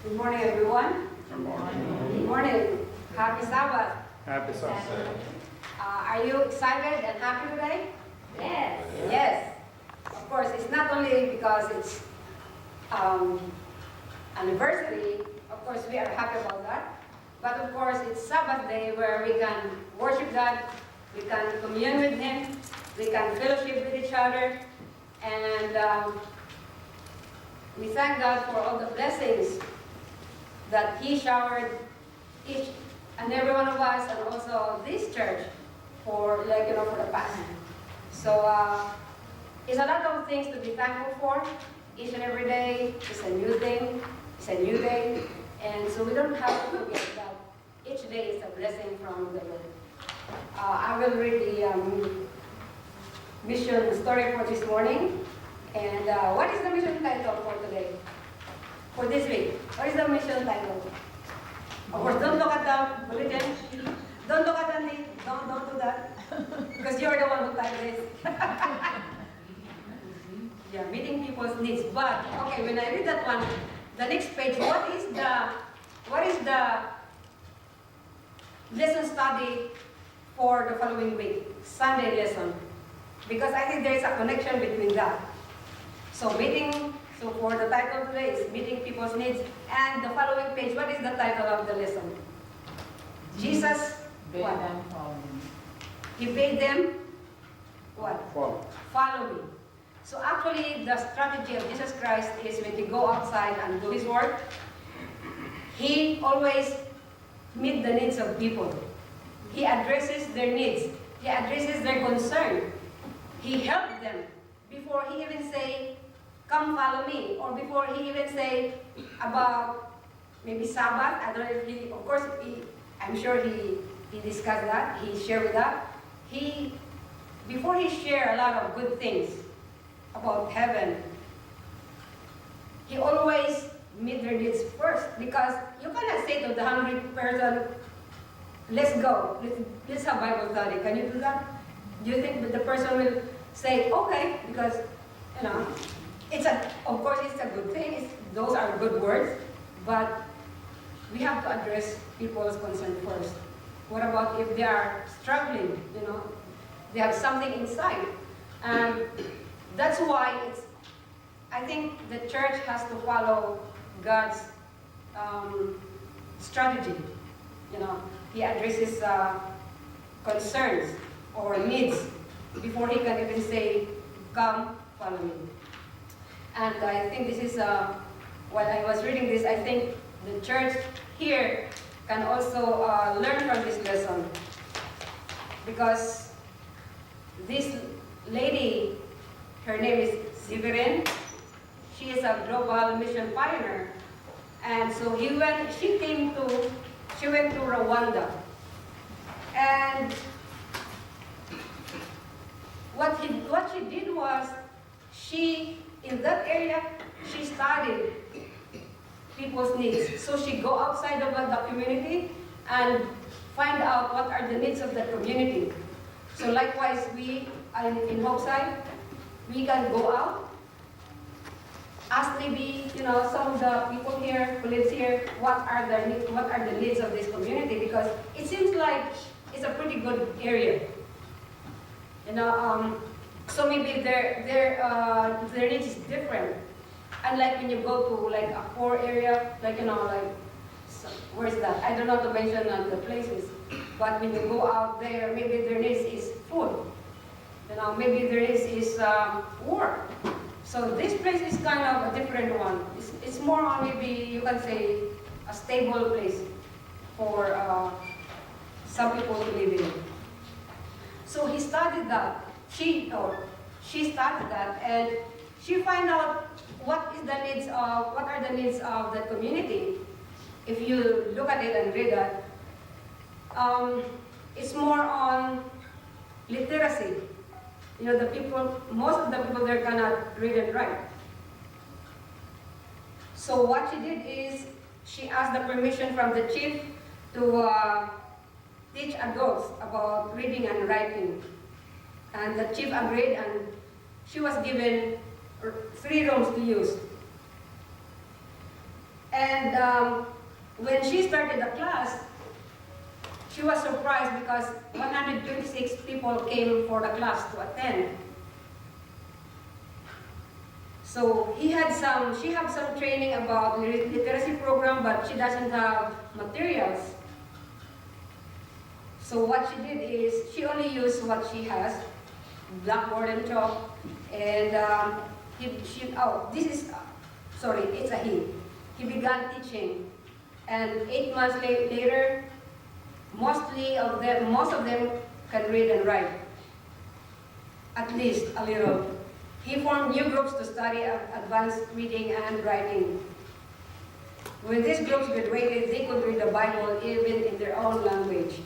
Good morning, everyone. Good morning. Good morning. Happy Sabbath. Happy Sabbath. Are you excited and happy today? Yes. Yes. Of course, it's not only because it's anniversary. Of course, we are happy about that. But of course, it's Sabbath day where we can worship God, we can commune with Him, we can fellowship with each other, and we thank God for all the blessings that He showered each and every one of us, and also this church for for the past. So it's a lot of things to be thankful for. Each and every day is a new thing, it's a new day, and so we don't have to forget that each day is a blessing from the Lord. I will read the mission story for this morning. And what is the mission title for today? For this week? What is the mission title? Of course, don't look at the bulletin. Don't look at Andy. Don't do that. Because you're the one who typed this. Yeah, meeting people's needs. But okay, when I read that one, the next page, what is the lesson study for the following week? Sunday lesson. Because I think there is a connection between that. So for the title today is Meeting People's Needs. And the following page, what is the title of the lesson? Jesus Bid what? them follow me. He bade them what? Follow. Me. So actually, the strategy of Jesus Christ is when he go outside and do his work, he always meet the needs of people. He addresses their needs. He addresses their concern. He helped them before he even say, "Come follow me," or before he even say about maybe Sabbath. I don't know if he, of course, I'm sure he discussed that. He shared with that. Before he shared a lot of good things about heaven, he always meet their needs first, because you cannot say to the hungry person, "Let's go, let's have Bible study." Can you do that? Do you think that the person will say, "Okay," because of course it's a good thing. Those are good words, but we have to address people's concern first. What about if they are struggling? They have something inside, and that's why I think the church has to follow God's strategy. He addresses concerns or needs before he can even say, "Come, follow me." And I think this is, while I was reading this, I think the church here can also learn from this lesson. Because this lady, her name is Severin, she is a global mission pioneer. And so she went to Rwanda. And what she did was, in that area, she studied people's needs. So she go outside of the community and find out what are the needs of the community. So likewise, we in HopeSide, we can go out, ask maybe some of the people here who lives here, what are the needs of this community, because it seems like it's a pretty good area. So maybe their needs is different. Unlike when you go to like a poor area, where's that? I don't know to mention the places, but when you go out there, maybe their needs is food. Maybe their needs is work. So this place is kind of a different one. It's more on, maybe you can say, a stable place for some people to live in. So he studied that. She studied that, and she find out what are the needs of the community. If you look at it and read that, it's more on literacy. Most of the people there cannot read and write. So what she did is, she asked the permission from the chief to teach adults about reading and writing. And the chief agreed, and she was given 3 rooms to use. And when she started the class, she was surprised because 126 people came for the class to attend. So she had some training about literacy program, but she doesn't have materials. So what she did is she only used what she has, blackboard and chalk, and it's a he. He began teaching, and 8 months later, most of them can read and write, at least a little. He formed new groups to study advanced reading and writing. When these groups graduated, they could read the Bible even in their own language.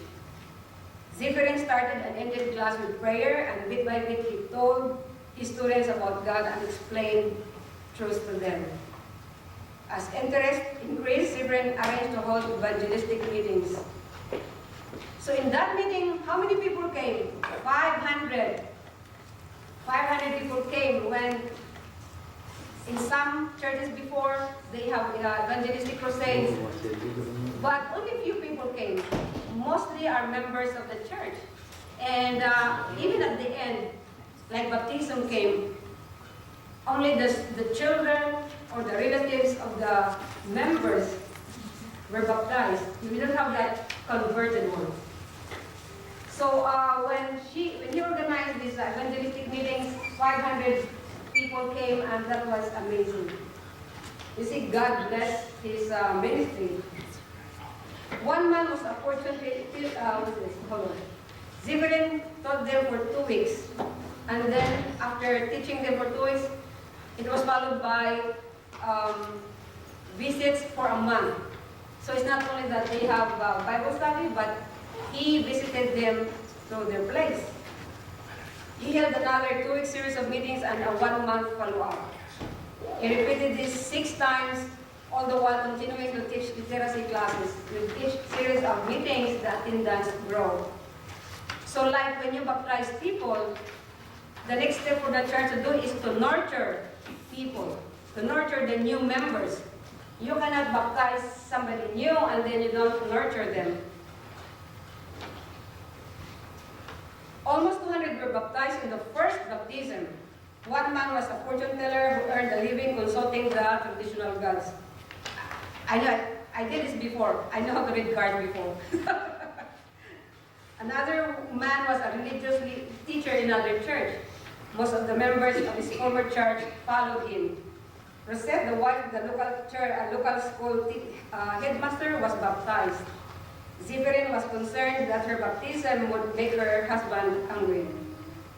Zephyrin started and ended class with prayer, and bit by bit he told his students about God and explained truths to them. As interest increased, Zephyrin arranged to hold evangelistic meetings. So in that meeting, how many people came? 500. 500 people came when in some churches before they have evangelistic crusades, but only few people came. Mostly are members of the church. And even at the end, like baptism came, only the children or the relatives of the members were baptized. We don't have that converted one. So when he organized these evangelistic meetings, 500 people came, and that was amazing. You see, God blessed his ministry. One man was unfortunately, Zephyrin taught them for 2 weeks. And then after teaching them for 2 weeks, it was followed by visits for a month. So it's not only that they have Bible study, but he visited them to their place. He held another 2-week series of meetings and a 1-month follow-up. He repeated this 6 times, all the while continuing to teach literacy classes. With each series of meetings, the attendance grew. So like when you baptize people, the next step for the church to do is to nurture people, to nurture the new members. You cannot baptize somebody new and then you don't nurture them. Almost 200 were baptized in the first baptism. One man was a fortune teller who earned a living consulting the traditional gods. I know, I did this before. I know how to read cards before. Another man was a religious teacher in another church. Most of the members of his former church followed him. Rosette, the wife of the local school headmaster, was baptized. Zephyrin was concerned that her baptism would make her husband angry.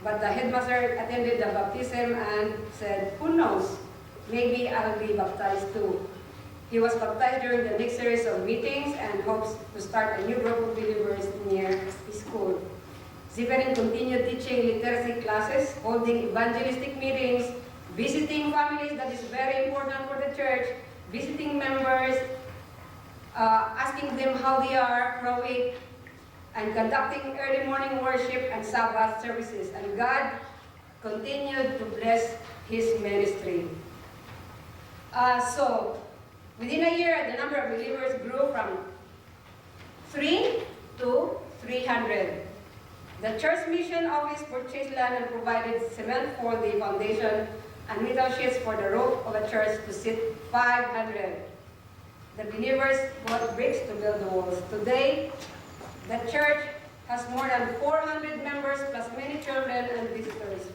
But the headmaster attended the baptism and said, "Who knows? Maybe I'll be baptized too." He was baptized during the next series of meetings and hopes to start a new group of believers near his school. Zephyrin continued teaching literacy classes, holding evangelistic meetings, visiting families, that is very important for the church, visiting members, asking them how they are for a week, and conducting early morning worship and Sabbath services. And God continued to bless his ministry. So, within a year, the number of believers grew from 3 to 300. The church mission office purchased land and provided cement for the foundation and metal sheets for the roof of a church to sit 500. The believers bought bricks to build the walls. Today, the church has more than 400 members plus many children and visitors.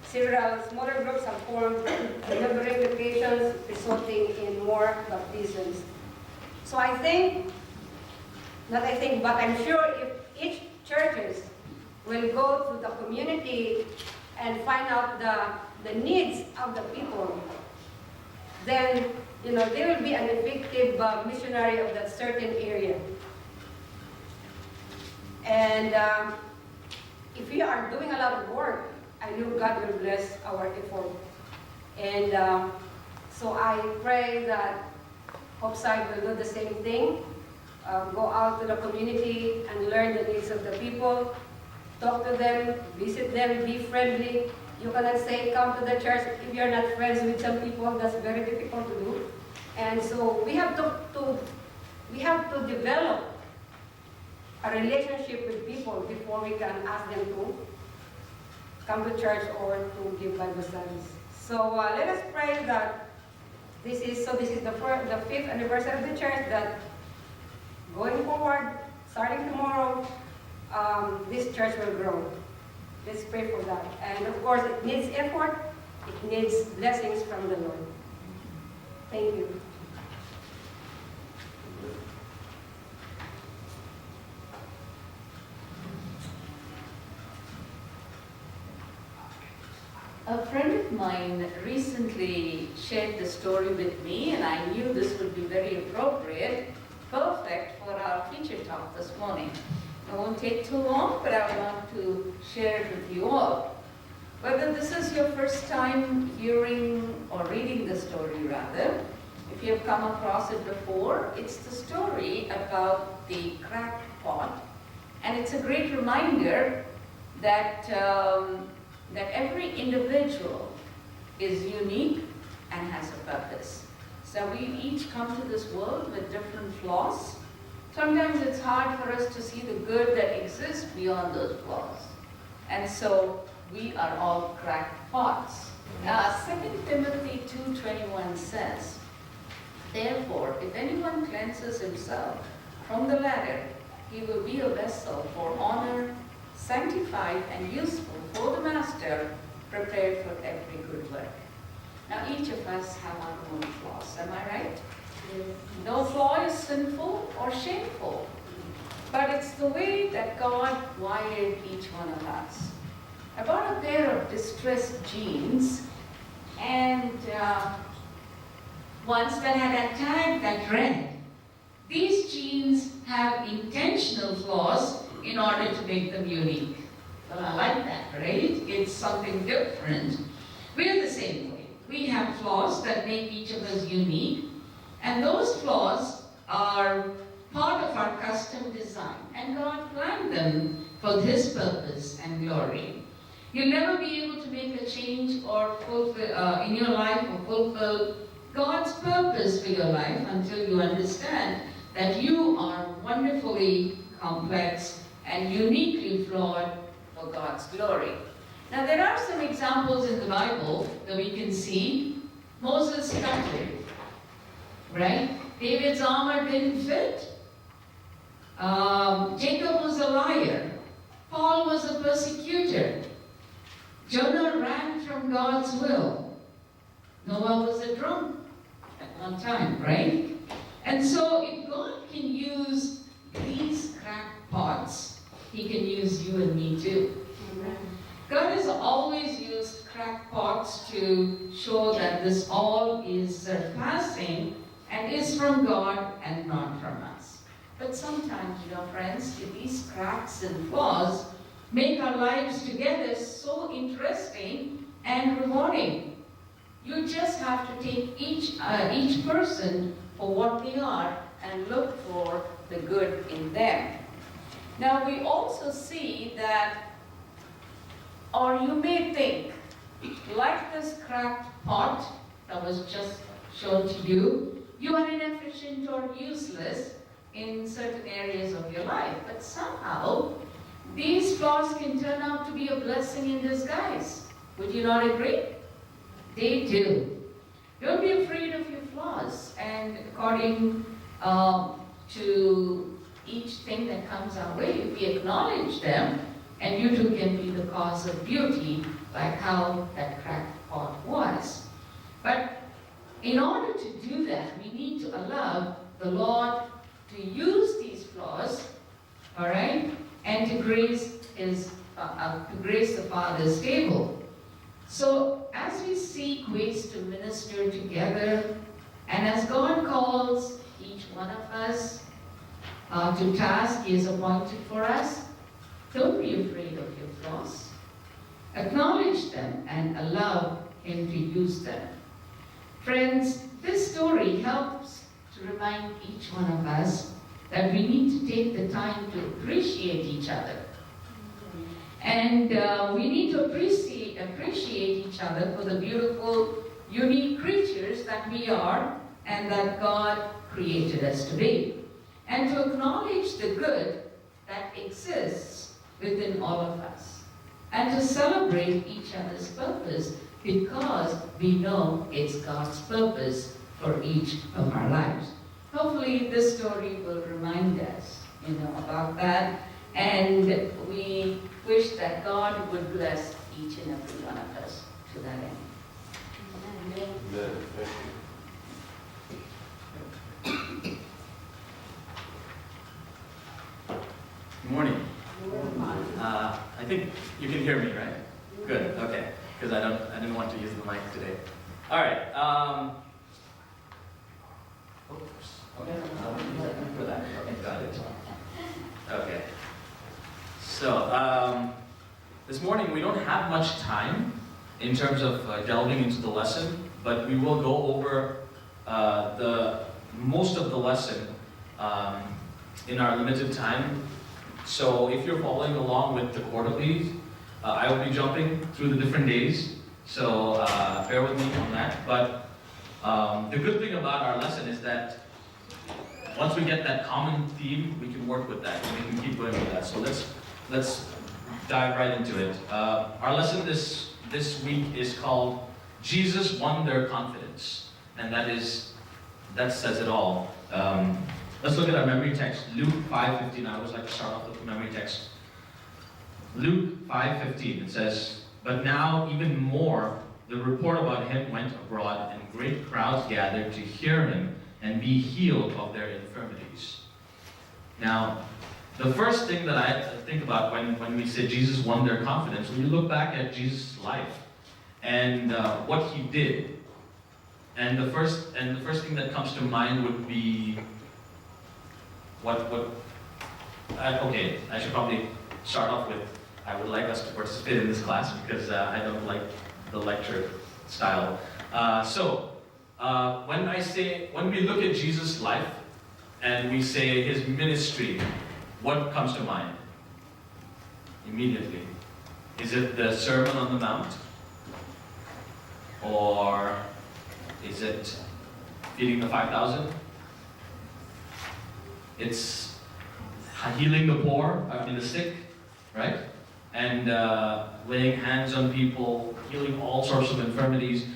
Several smaller groups have formed in neighboring locations, resulting in more baptisms. So I'm sure if each churches will go to the community and find out the needs of the people, then there will be an effective missionary of that certain area. And if we are doing a lot of work, I know God will bless our effort. And so I pray that HopeSide will do the same thing. Go out to the community and learn the needs of the people. Talk to them, visit them, be friendly. You cannot say come to the church if you're not friends with some people. That's very difficult to do. And so we have to develop a relationship with people before we can ask them to come to church or to give Bible studies. So let us pray that this is the 5th anniversary of the church, that going forward, starting tomorrow, this church will grow. Let's pray for that. And of course, it needs effort. It needs blessings from the Lord. Thank you. A friend of mine recently shared the story with me, and I knew this would be very appropriate, perfect for our feature talk this morning. It won't take too long, but I want to share it with you all. Whether this is your first time hearing or reading the story rather, if you have come across it before, it's the story about the cracked pot, and it's a great reminder that that every individual is unique and has a purpose. So we each come to this world with different flaws. Sometimes it's hard for us to see the good that exists beyond those flaws. And so we are all cracked pots. 2 Timothy 2:21 says, "Therefore, if anyone cleanses himself from the latter, he will be a vessel for honor, sanctified and useful for the master, prepared for every good work." Now each of us have our own flaws, am I right? Yes. No flaw is sinful or shameful, but it's the way that God wired each one of us. I bought a pair of distressed jeans, and ones that had a tag that read, "These jeans have intentional flaws in order to make them unique." Well, I like that, right? It's something different. We're the same way. We have flaws that make each of us unique, and those flaws are part of our custom design, and God planned them for His purpose and glory. You'll never be able to make a change or fulfill in your life or fulfill God's purpose for your life until you understand that you are wonderfully complex and uniquely flawed for God's glory. Now there are some examples in the Bible that we can see. Moses stumbled, right? David's armor didn't fit. Jacob was a liar. Paul was a persecutor. Jonah ran from God's will. Noah was a drunk at one time, right? And so if God can use these cracked pots, He can use you and me too. Amen. God has always used cracked pots to show that this all is surpassing and is from God and not from us. But sometimes, friends, these cracks and flaws make our lives together so interesting and rewarding. You just have to take each person for what they are and look for the good in them. Now we also see that, or you may think, like this cracked pot that was just shown to you, you are inefficient or useless in certain areas of your life. But somehow, these flaws can turn out to be a blessing in disguise. Would you not agree? They do. Don't be afraid of your flaws. And according to each thing that comes our way, if we acknowledge them, and you too can be the cause of beauty, like how that cracked pot was. But in order to do that, we need to allow the Lord to use these flaws, all right, and to grace the Father's table. So as we seek ways to minister together, and as God calls each one of us to task He has appointed for us, don't be afraid of your flaws. Acknowledge them and allow Him to use them. Friends, this story helps to remind each one of us that we need to take the time to appreciate each other. And we need to appreciate each other for the beautiful, unique creatures that we are and that God created us to be. And to acknowledge the good that exists within all of us. And to celebrate each other's purpose because we know it's God's purpose for each of our lives. Hopefully this story will remind us, about that. And we wish that God would bless each and every one of us to that end. Amen. Thank you. Good morning. I think you can hear me, right? Good. Okay. Because I didn't want to use the mic today. All right. Oops. Okay. For that. Okay. Got it. Okay. So this morning we don't have much time in terms of delving into the lesson, but we will go over most of the lesson in our limited time. So if you're following along with the quarterlies, I will be jumping through the different days, so bear with me on that. But the good thing about our lesson is that once we get that common theme, we can work with that, and we can keep going with that. So let's dive right into it. Our lesson this week is called Jesus Won Their Confidence, and that says it all. Let's look at our memory text, Luke 5:15. I always like to start off with the memory text. Luke 5:15, it says, "But now even more, the report about him went abroad, and great crowds gathered to hear him and be healed of their infirmities." Now, the first thing that I think about when we say Jesus won their confidence, when you look back at Jesus' life and what he did, and the first thing that comes to mind would be okay, I should probably start off with, I would like us to participate in this class because I don't like the lecture style. When we look at Jesus' life and we say his ministry, what comes to mind immediately? Is it the Sermon on the Mount? Or is it feeding the 5,000? It's healing the poor, the sick, right? And laying hands on people, healing all sorts of infirmities.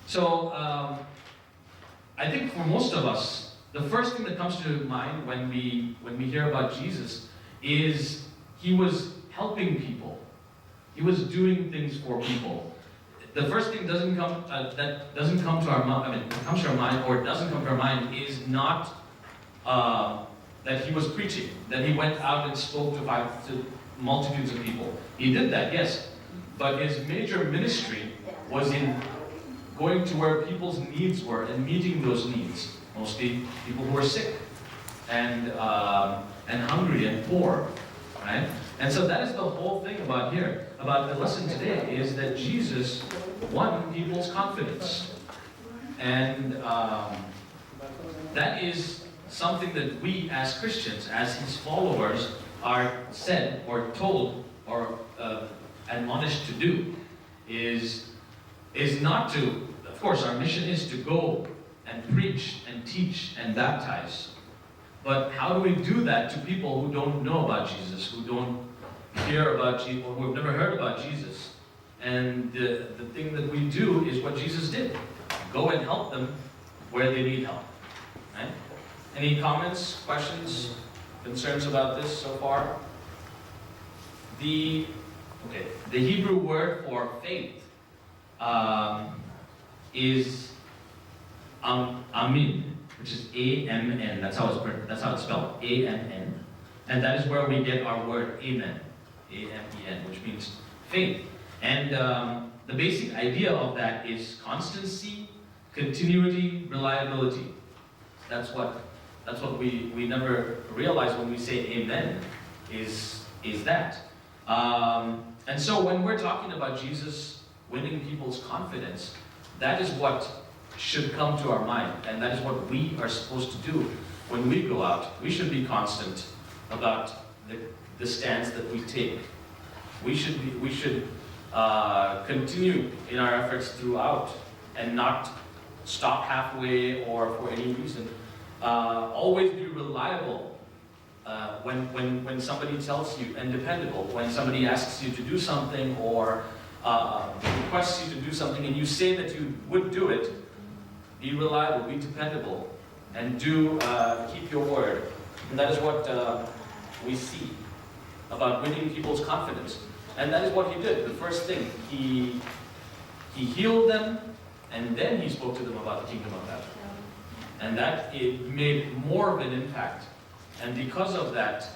So I think for most of us, the first thing that comes to mind when we hear about Jesus is he was helping people. He was doing things for people. The first thing that doesn't come to our mind, comes to our mind or doesn't come to our mind is not that he was preaching, that he went out and spoke to multitudes of people. He did that, yes, but his major ministry was in going to where people's needs were and meeting those needs, mostly people who were sick and hungry and poor, right? And so that is the whole thing about the lesson today, is that Jesus won people's confidence. And that is something that we as Christians, as his followers, are said or told or admonished to do, is not to, of course our mission is to go and preach and teach and baptize. But how do we do that to people who don't know about Jesus, who don't hear about Jesus, or who have never heard about Jesus? And the thing that we do is what Jesus did. Go and help them where they need help. Right? Any comments, questions, concerns about this so far? The Hebrew word for faith is amin, which is A-M-N. That's how it's spelled, A-M-N. And that is where we get our word amen, A-M-E-N, which means faith. And the basic idea of that is constancy, continuity, reliability. That's what we never realize when we say amen, is that. And so when we're talking about Jesus winning people's confidence, that is what should come to our mind, and that is what we are supposed to do when we go out. We should be constant about the stance that we take we should continue in our efforts throughout and not stop halfway or for any reason. Always be reliable when somebody tells you, and dependable when somebody asks you to do something or requests you to do something and you say that you would do it. Be reliable, be dependable, and do keep your word. And that is what we see about winning people's confidence. And that is what he did. The first thing, he healed them, and then he spoke to them about the kingdom of heaven. And that it made more of an impact. And because of that,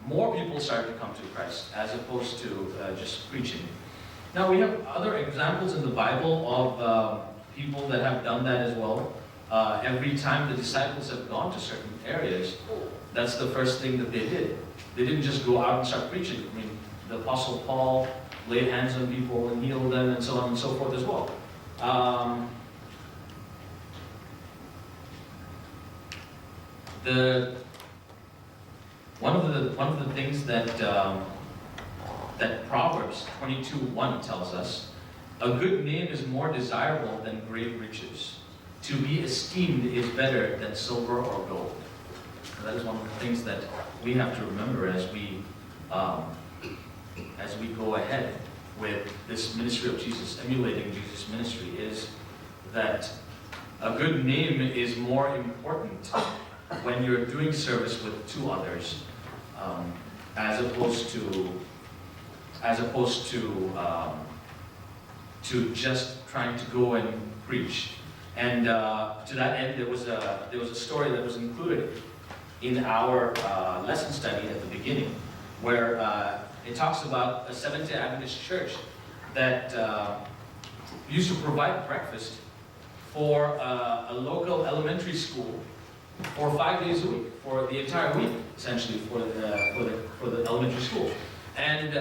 more people started to come to Christ as opposed to just preaching. Now we have other examples in the Bible of people that have done that as well. Every time the disciples have gone to certain areas, that's the first thing that they did. They didn't just go out and start preaching. I mean, the Apostle Paul laid hands on people and healed them and so on and so forth as well. One of the things that that Proverbs 22:1 tells us, a good name is more desirable than great riches. To be esteemed is better than silver or gold. And that is one of the things that we have to remember as we go ahead with this ministry of Jesus, emulating Jesus' ministry, is that a good name is more important when you're doing service with two others, as opposed to just trying to go and preach. And to that end, there was a story that was included in our lesson study at the beginning, where it talks about a Seventh-day Adventist church that used to provide breakfast for a local elementary school for 5 days a week, for the entire week, essentially, for the elementary school. And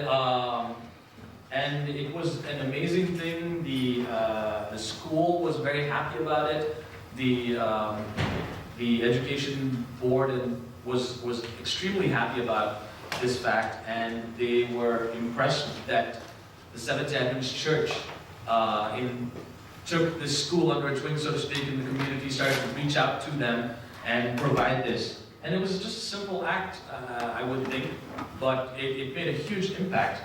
it was an amazing thing. The school was very happy about it. The education board was extremely happy about this fact, and they were impressed that the Seventh-day Adventist Church took this school under its wing, so to speak, in the community, started to reach out to them and provide this. And it was just a simple act, I would think, but it made a huge impact.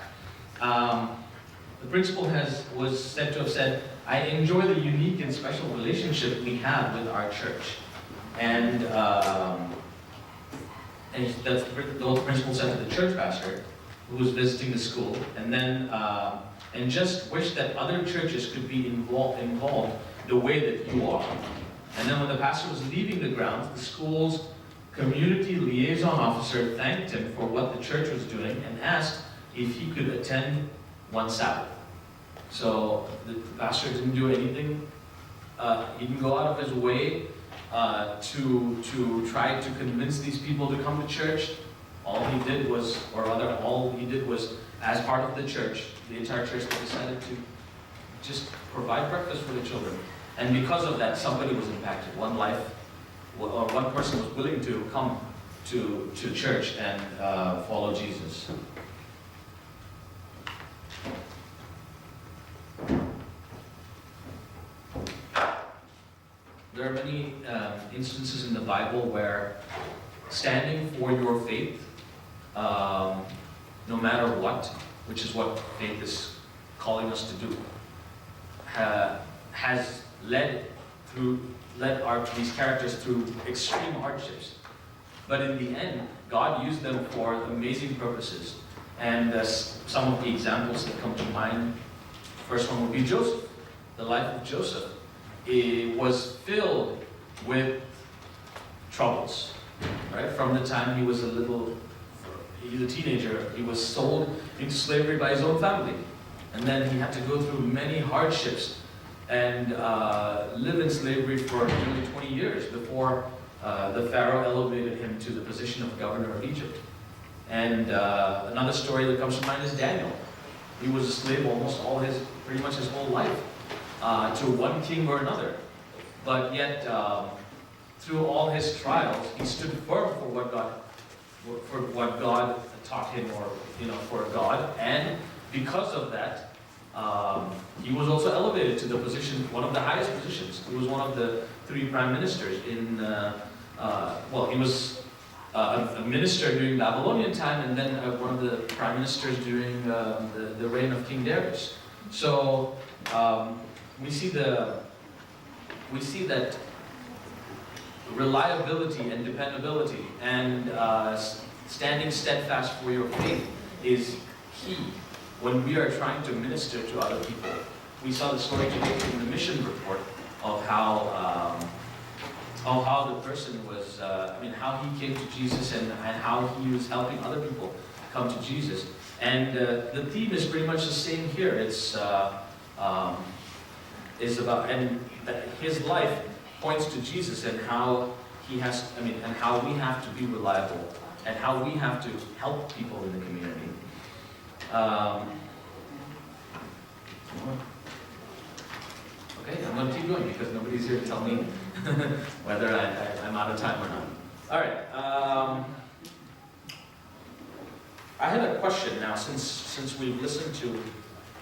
The principal was said to have said, "I enjoy the unique and special relationship we have with our church." And that's the principal said to the church pastor who was visiting the school, and then and just wish that other churches could be involved the way that you are. And then when the pastor was leaving the grounds, the school's community liaison officer thanked him for what the church was doing and asked if he could attend one Sabbath. So the pastor didn't do anything. He didn't go out of his way to try to convince these people to come to church. All he did was, as part of the church, the entire church decided to just provide breakfast for the children. And because of that, somebody was impacted. One life, or one person was willing to come to church and follow Jesus. There are many instances in the Bible where standing for your faith, no matter what, which is what faith is calling us to do, has led these characters through extreme hardships. But in the end, God used them for amazing purposes. And some of the examples that come to mind, first one would be Joseph. The life of Joseph. It was filled with troubles, right? From the time he was a teenager, he was sold into slavery by his own family. And then he had to go through many hardships and live in slavery for nearly 20 years before the Pharaoh elevated him to the position of governor of Egypt. And another story that comes to mind is Daniel. He was a slave pretty much his whole life. To one king or another. But yet, through all his trials, he stood firm for what God taught him, or for God, and because of that, he was also elevated to the position, one of the highest positions. He was one of the 3 prime ministers in, he was a minister during Babylonian time, and then one of the prime ministers during the reign of King Darius. So we see that reliability and dependability and standing steadfast for your faith is key when we are trying to minister to other people. We saw the story today in the mission report of how the person was, how he came to Jesus and how he was helping other people come to Jesus. And the theme is pretty much the same here. It's about, and his life points to Jesus and how he has, and how we have to be reliable and how we have to help people in the community. Okay, I'm going to keep going because nobody's here to tell me whether I'm out of time or not. All right. I have a question now. Since we've listened to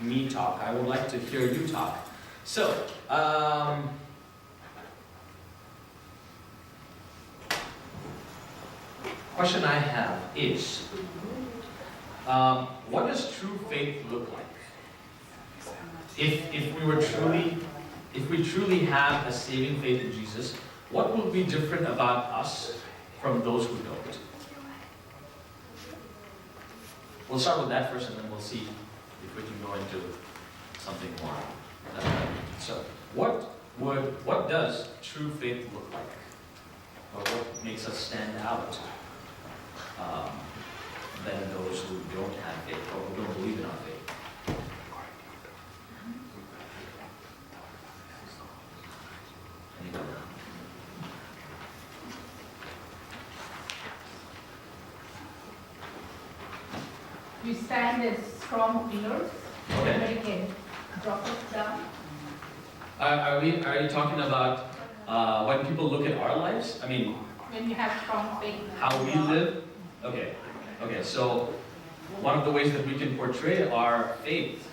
me talk, I would like to hear you talk. So, question I have is, what does true faith look like? If we truly have a saving faith in Jesus, what will be different about us from those who don't? We'll start with that first, and then we'll see if we can go into something more. So, what does true faith look like, or what makes us stand out than those who don't have faith or who don't believe in our faith? Anybody? We stand as strong pillars. Okay. Nobody can drop us down. Are you talking about when people look at our lives? When you have strong faith. How we live? Okay. So one of the ways that we can portray our faith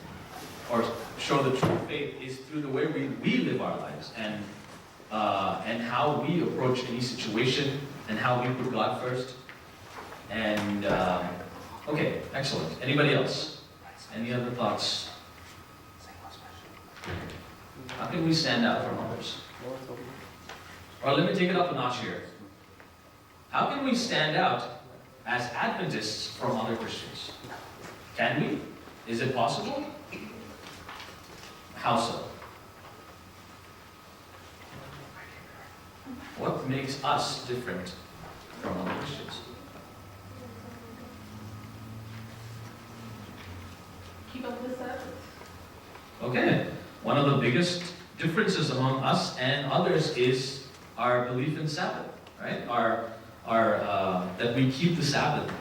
or show the true faith is through the way we live our lives and how we approach any situation and how we put God first. And okay, excellent. Anybody else? Any other thoughts? How can we stand out from others? Or let me take it up a notch here. How can we stand out as Adventists from other Christians? Can we? Is it possible? How so? What makes us different from other Christians? Keep up the service. Okay. One of the biggest differences among us and others is our belief in Sabbath, right? That we keep the Sabbath.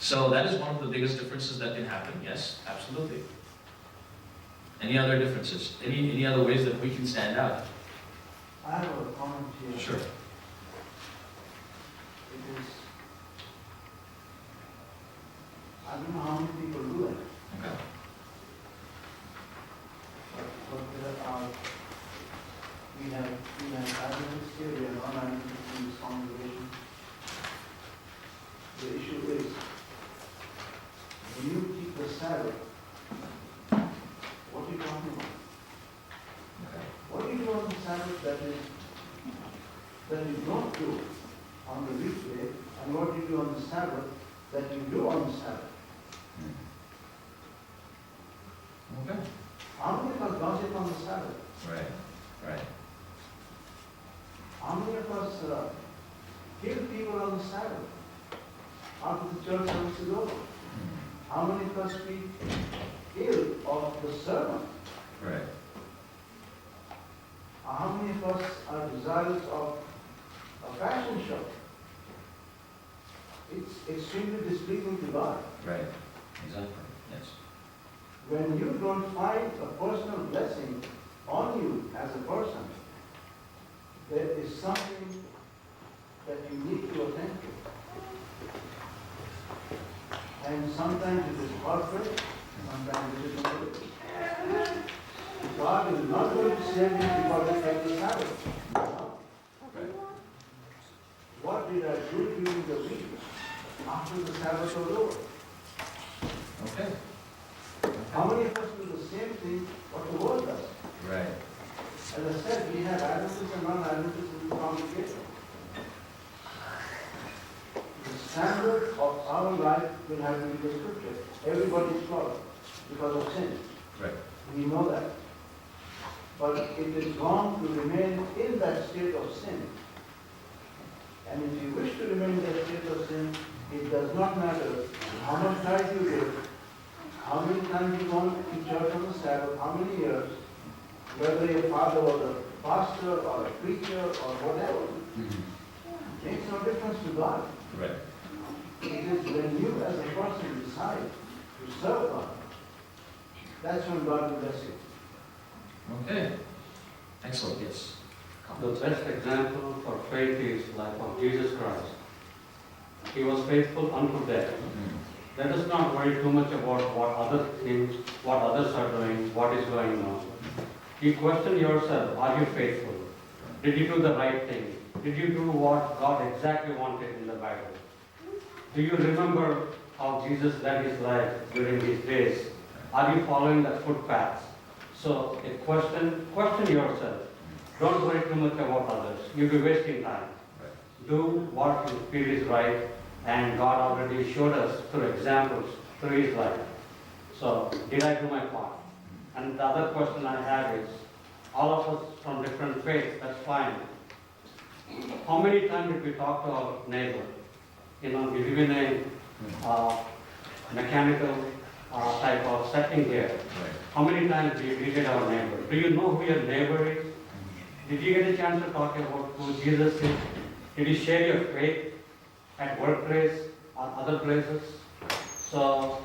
So that is one of the biggest differences that can happen. Yes, absolutely. Any other differences? Any other ways that we can stand out? I have a comment here. Sure. It is, I don't know how many people do that, Okay. but there are, we have Adventists here, we are non-Adventists in this congregation. The issue is, when you keep the Sabbath, what are you talking about? Okay. What do you do on the Sabbath that you don't do on the weekday, and what do you do on the Sabbath that you do on the Sabbath? Okay. How many of us gossip on the Sabbath? Right. How many of us kill people on the Sabbath after the church service is over? How many of us speak ill of the sermon? Right. How many of us are desirous of a fashion show? It's extremely displeasing to God. Right. Exactly. Yes. When you don't find a personal blessing on you as a person, there is something that you need to attend to. And sometimes it is corporate, Sometimes it is not. God is not going to save you because you kept the Sabbath. No. Right. What did I do during the week after the Sabbath was over? Okay. How many of us do the same thing what the world does? Right. As I said, we have Adventists and non-Adventists in the congregation. The standard of our life will have to be the scripture. Everybody is flawed because of sin. Right. We know that. But it is wrong to remain in that state of sin. And if you wish to remain in that state of sin, it does not matter how much tithe you give, how many times you go to church on the Sabbath, how many years, whether your father was a pastor or a preacher or whatever. It makes no difference to God. Right. It is when you as a person decide to serve God, that's when God will bless you. Okay. Excellent. Yes. The best example for faith is life of Jesus Christ. He was faithful unto death. Let us not worry too much about what other things, what others are doing, what is going on. You question yourself, are you faithful? Did you do the right thing? Did you do what God exactly wanted in the Bible? Do you remember how Jesus led his life during these days? Are you following the footpaths? So question yourself. Don't worry too much about others. You'll be wasting time. Do what you feel is right, and God already showed us through examples through his life. So, did I do my part? And the other question I have is, all of us from different faiths, that's fine. How many times did we talk to our neighbor? We live in a mechanical type of setting here. Right. How many times do you greeted our neighbor? Do you know who your neighbor is? Did you get a chance to talk about who Jesus is? Did you share your faith at workplace or other places? So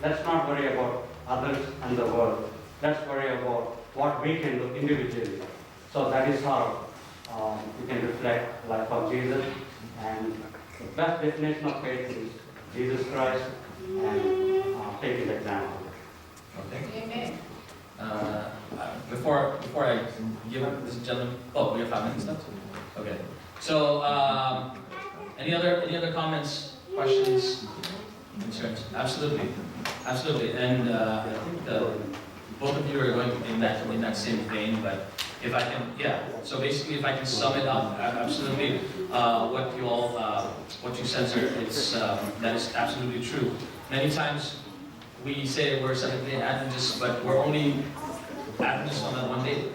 let's not worry about others and the world. Let's worry about what we can do individually. So that is how we can reflect life of Jesus. And the best definition of faith is Jesus Christ and take his example. Okay. Amen. Before I give this gentleman, we have 5 minutes left. Okay. So, any other comments, questions, concerns? Absolutely, absolutely. And I think both of you are going in that same vein. But if I can, So basically, if I can sum it up, absolutely, what you said, sir, that is absolutely true. Many times we say we're Seventh-day Adventists, but we're only Adventists on that one day,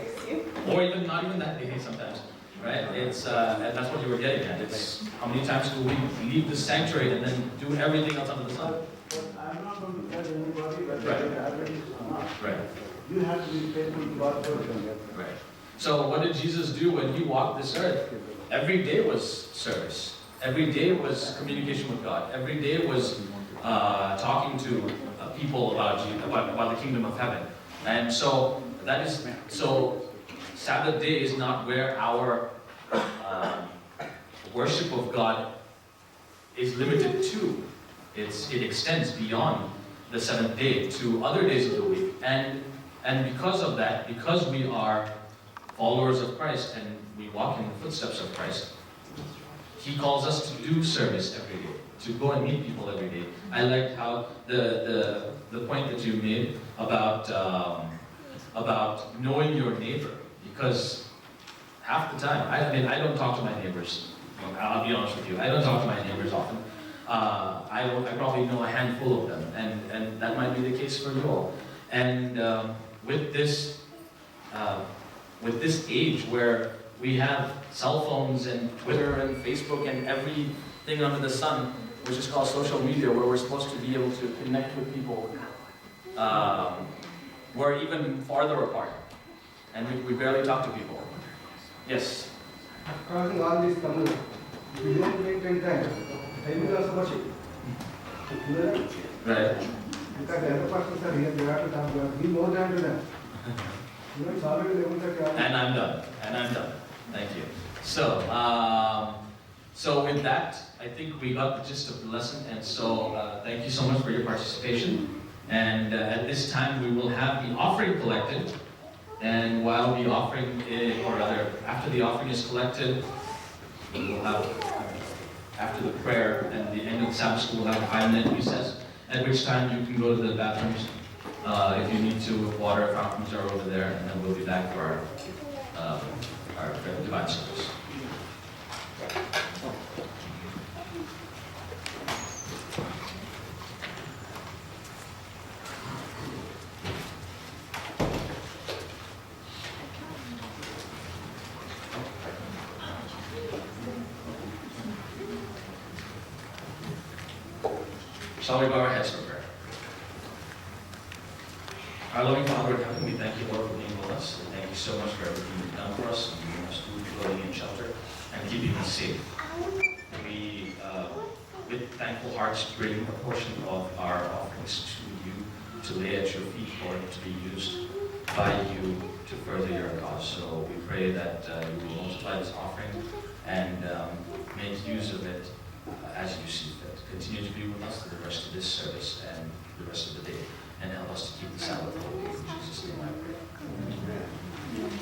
or even not even that day sometimes, right? It's and that's what you were getting at. It's how many times do we leave the sanctuary and then do everything else under the sun? But I'm not going to tell anybody whether Right. they're Adventists or not. Right. You have to be faithful to God's word. Right. So what did Jesus do when he walked this earth? Every day was service. Every day was communication with God. Every day was talking to people about the kingdom of heaven. And so Sabbath day is not where our worship of God is limited to. It extends beyond the seventh day to other days of the week. And because of that, because we are followers of Christ and we walk in the footsteps of Christ, he calls us to do service every day, to go and meet people every day. I liked how the point that you made about knowing your neighbor, because half the time, I don't talk to my neighbors. I'll be honest with you, I don't talk to my neighbors often. I probably know a handful of them, and that might be the case for you all. And with this age where we have cell phones and Twitter and Facebook and everything under the sun, which is called social media, where we're supposed to be able to connect with people, we're even farther apart, and we barely talk to people. Yes? Crossing all these community, we don't maintain time. Time is also worship. Right. Because the other persons are here, they have to come. We more time to them. You know, it's already 11:30. And I'm done. Thank you. So, so with that, I think we got the gist of the lesson, and so thank you so much for your participation. And at this time, we will have the offering collected. And while the offering, or rather, after the offering is collected, we will have, after the prayer and the end of the Sabbath school, we'll have a 5-minute recess, at which time you can go to the bathrooms. If you need to, water fountains are over there, and then we'll be back for our divine service. Shall we bow our heads for prayer? Our loving Father in heaven, we thank you, Lord, for being with us. And thank you so much for everything you've done for us, and giving us food, clothing, and shelter, and keeping us safe. We, with thankful hearts, bring a portion of our offerings to you, to lay at your feet, Lord, to be used by you to further your cause. So we pray that you will multiply this offering and make use of it as you see fit. Continue to be with us for the rest of this service and the rest of the day, and help us to keep the Sabbath holy. In Jesus' name I pray. Amen.